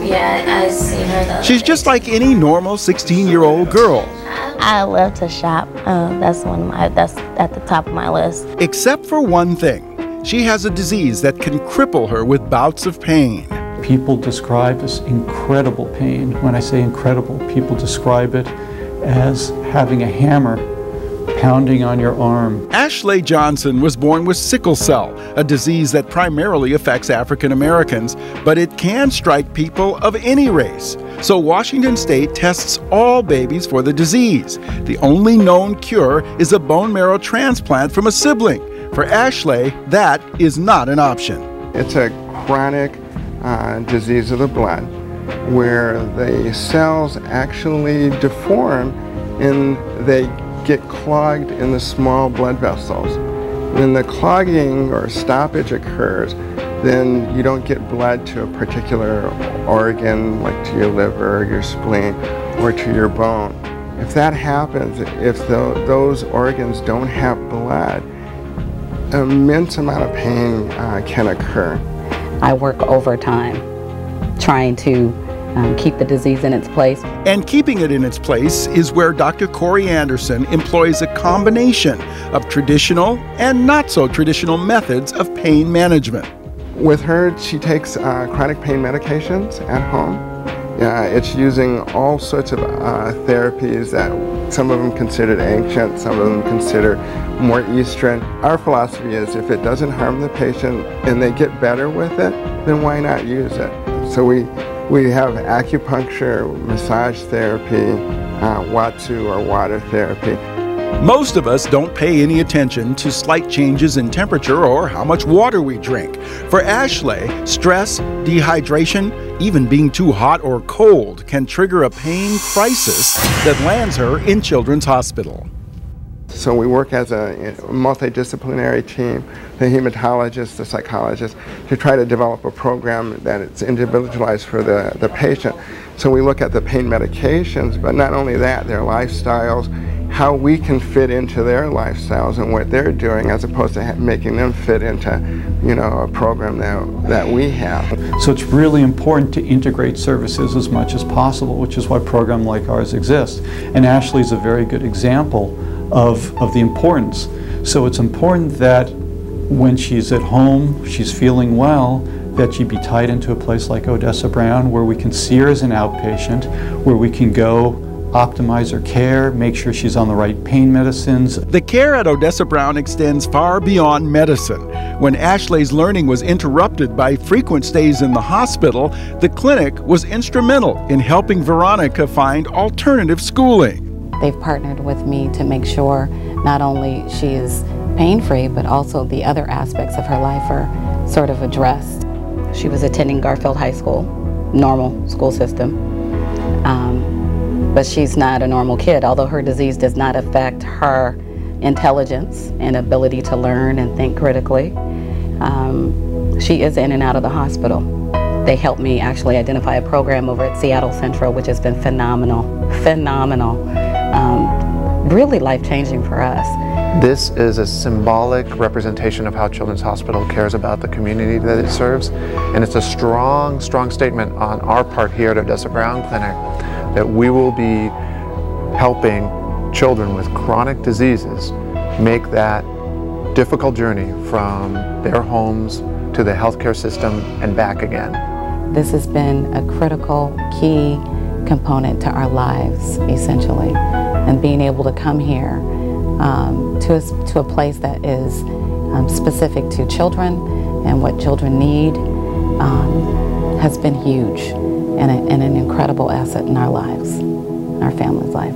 Yeah, I see her though. She's just like any normal 16-year-old girl. I love to shop. That's at the top of my list. Except for one thing. She has a disease that can cripple her with bouts of pain. People describe this incredible pain. When I say incredible, people describe it as having a hammer pounding on your arm. Ashley Johnson was born with sickle cell, a disease that primarily affects African Americans, but it can strike people of any race. So Washington State tests all babies for the disease. The only known cure is a bone marrow transplant from a sibling. For Ashley, that is not an option. It's a chronic disease of the blood where the cells actually deform and they get clogged in the small blood vessels. When the clogging or stoppage occurs, then you don't get blood to a particular organ, like to your liver, your spleen, or to your bone. If that happens, if those organs don't have blood, an immense amount of pain can occur. I work overtime trying to keep the disease in its place. And keeping it in its place is where Dr. Corey Anderson employs a combination of traditional and not so traditional methods of pain management. With her, she takes chronic pain medications at home. It's using all sorts of therapies that some of them considered ancient, some of them consider more Eastern. Our philosophy is if it doesn't harm the patient and they get better with it, then why not use it? So we have acupuncture, massage therapy, Watsu or water therapy. Most of us don't pay any attention to slight changes in temperature or how much water we drink. For Ashley, stress, dehydration, even being too hot or cold can trigger a pain crisis that lands her in Children's Hospital. So we work as a multidisciplinary team, the hematologist, the psychologist, to try to develop a program that is individualized for the patient. So we look at the pain medications, but not only that, their lifestyles, how we can fit into their lifestyles and what they're doing, as opposed to making them fit into, a program that we have. So it's really important to integrate services as much as possible, which is why programs like ours exist. And Ashley's a very good example of the importance. So it's important that when she's at home, she's feeling well, that she be tied into a place like Odessa Brown where we can see her as an outpatient, where we can go optimize her care, make sure she's on the right pain medicines. The care at Odessa Brown extends far beyond medicine. When Ashley's learning was interrupted by frequent stays in the hospital, the clinic was instrumental in helping Veronica find alternative schooling. They've partnered with me to make sure not only she is pain-free, but also the other aspects of her life are sort of addressed. She was attending Garfield High School, normal school system. But she's not a normal kid, although her disease does not affect her intelligence and ability to learn and think critically. She is in and out of the hospital. They helped me actually identify a program over at Seattle Central, which has been phenomenal, really life-changing for us. This is a symbolic representation of how Children's Hospital cares about the community that it serves, and it's a strong, strong statement on our part here at Odessa Brown Clinic that we will be helping children with chronic diseases make that difficult journey from their homes to the healthcare system and back again. This has been a critical, key component to our lives, essentially, and being able to come here to a place that is specific to children and what children need has been huge and an incredible asset in our lives, in our family's life.